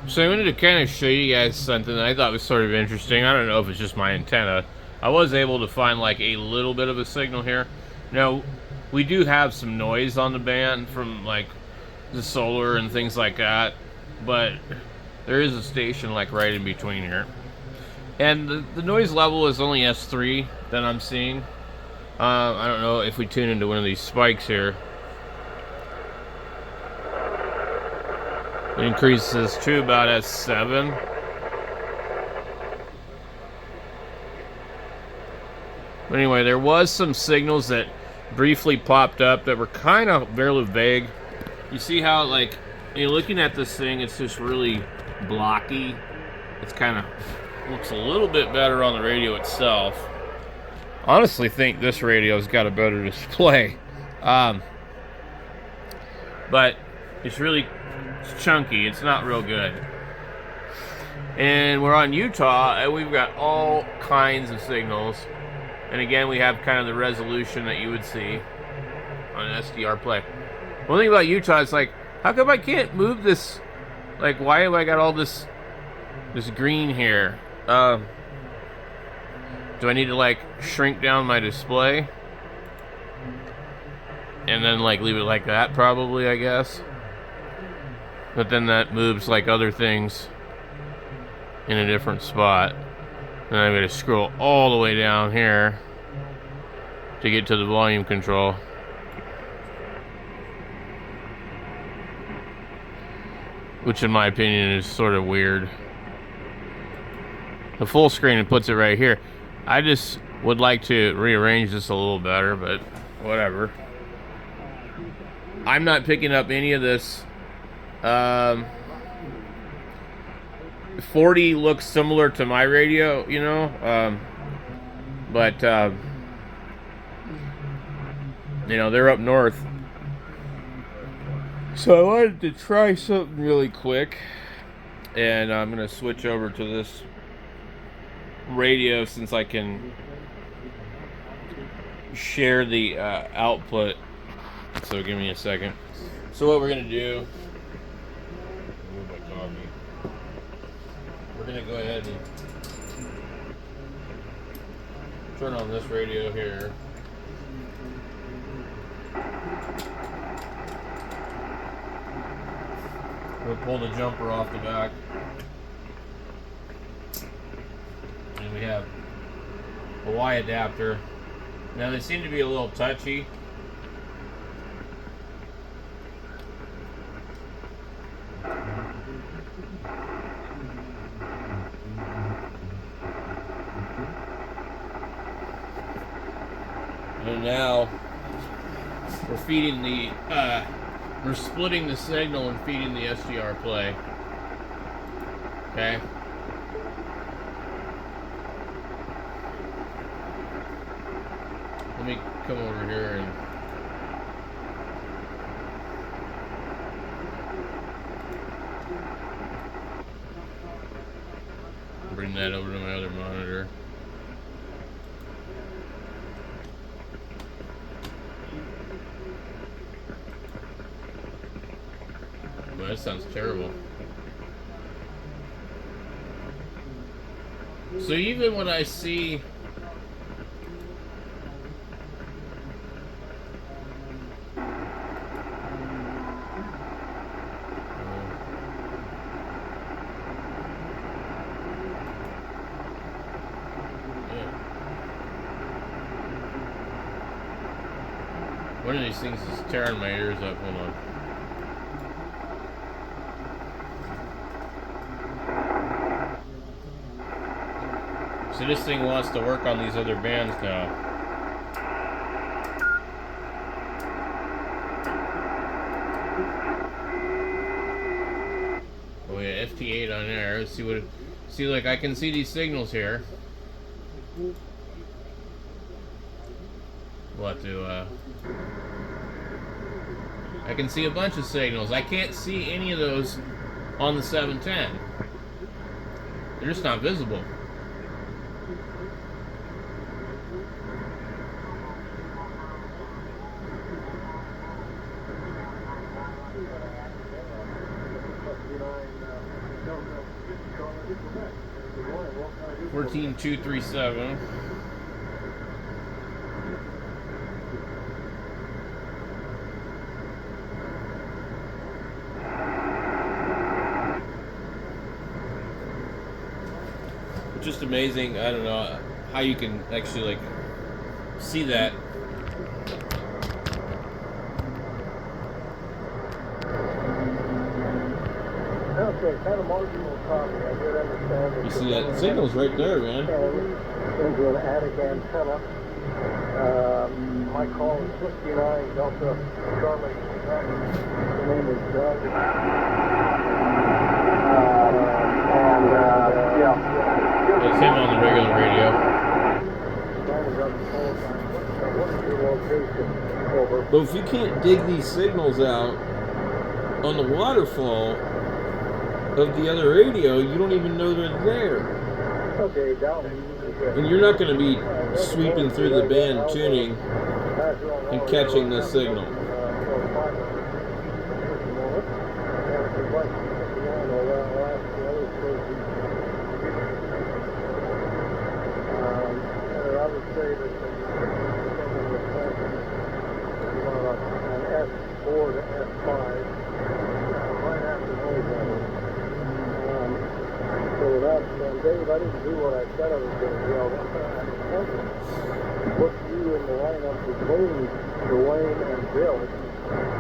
So I wanted to kind of show you guys something that I thought was sort of interesting. I don't know if it's just my antenna. I was able to find like a little bit of a signal here. Now, we do have some noise on the band from like the solar and things like that, but there is a station like right in between here. And the noise level is only S3 that I'm seeing. I don't know if we tune into one of these spikes here. It increases to about S7. But anyway, there was some signals that briefly popped up that were kind of very vague. You see how, like, you're looking at this thing, it's just really blocky. It's kind of looks a little bit better on the radio itself. Honestly think this radio's got a better display. But it's chunky. It's not real good. And we're on Utah, and we've got all kinds of signals. And again, we have kind of the resolution that you would see on sdrplay. One thing about Utah is like, how come I can't move this? Like, why have I got all this green here? Do I need to like shrink down my display? And then like leave it like that probably, I guess. But then that moves like other things in a different spot. And I'm going to scroll all the way down here to get to the volume control. Which in my opinion is sort of weird. The full screen, it puts it right here. I just would like to rearrange this a little better, but whatever. I'm not picking up any of this. 40 looks similar to my radio, you know, but you know, they're up north. So I wanted to try something really quick, and I'm going to switch over to this radio since I can share the output. So give me a second. So what we're going to do, move my coffee. We're going to go ahead and turn on this radio here. We'll pull the jumper off the back. And we have a Y adapter. Now they seem to be a little touchy. And now we're feeding the we're splitting the signal and feeding the sdrplay. Okay. Let me come over here and bring that over to my other monitor. Well, that sounds terrible. So even when I see one of these things is tearing my ears up. Hold on. So this thing wants to work on these other bands now. Oh yeah, ft8 on there. Let's see what see, like I can see these signals here. We'll have to I can see a bunch of signals. I can't see any of those on the 710. They're just not visible. 14237. Just amazing. I don't know how you can actually like see that. Okay, kind of marginal copy. I did understand. You see that signal's right there, man. Into an attic antenna. My call is 59 Delta Charlie. The name is Doug. It's him on the regular radio. But if you can't dig these signals out on the waterfall of the other radio, you don't even know they're there. And you're not going to be sweeping through the band tuning and catching this signal. S4 to S5 right after November. So without Dave, I didn't do what I said I was going to do. I put you in the lineup between Dwayne and Bill.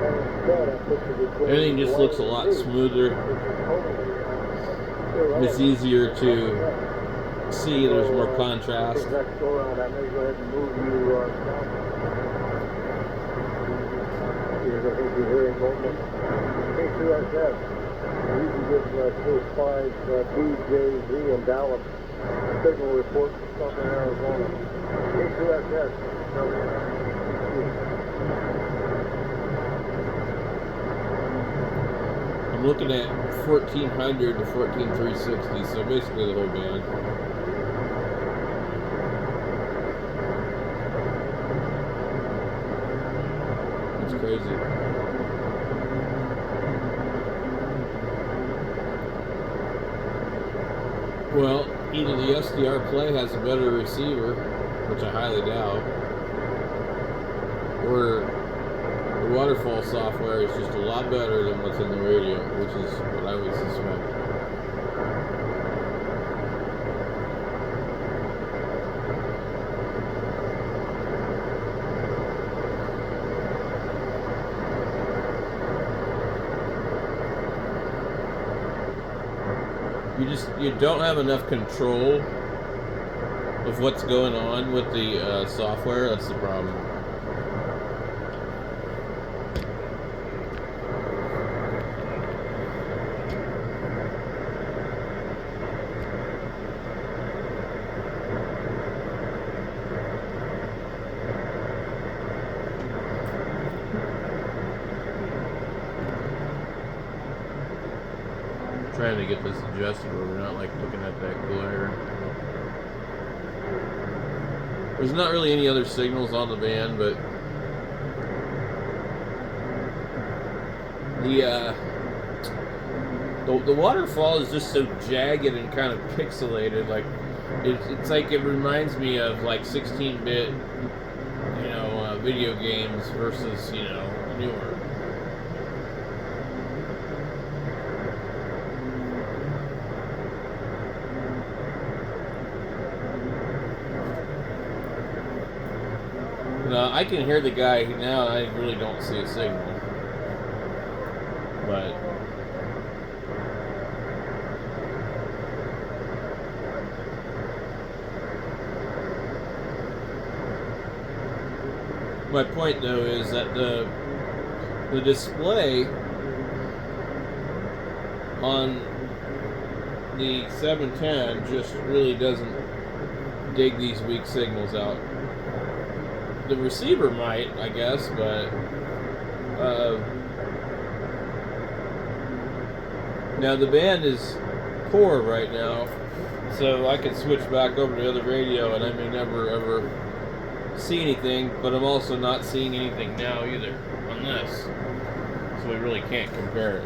And instead I put you between everything just looks a lot smoother. It's easier to see. There's more contrast. Next go around, I may go ahead and move you down. I think you're hearing movement. K2SS. You can give Case 5 BJZ in Dallas. Signal report from Southern Arizona. K2SS. I'm looking at 1400 to 14360, so basically the whole band. It's crazy. Well, either the sdrplay has a better receiver, which I highly doubt, or the waterfall software is just a lot better than what's in the radio, which is what I would suspect. You don't have enough control of what's going on with the software. That's the problem. Trying to get this adjusted where we're not like looking at that glare. There's not really any other signals on the band, but the waterfall is just so jagged and kind of pixelated. Like it's like it reminds me of like 16-bit, video games versus newer. I can hear the guy now, and I really don't see a signal. But my point, though, is that the display on the 710 just really doesn't dig these weak signals out. The receiver might, I guess, but now the band is poor right now, so I could switch back over to the other radio and I may never ever see anything, but I'm also not seeing anything now either on this, so we really can't compare it.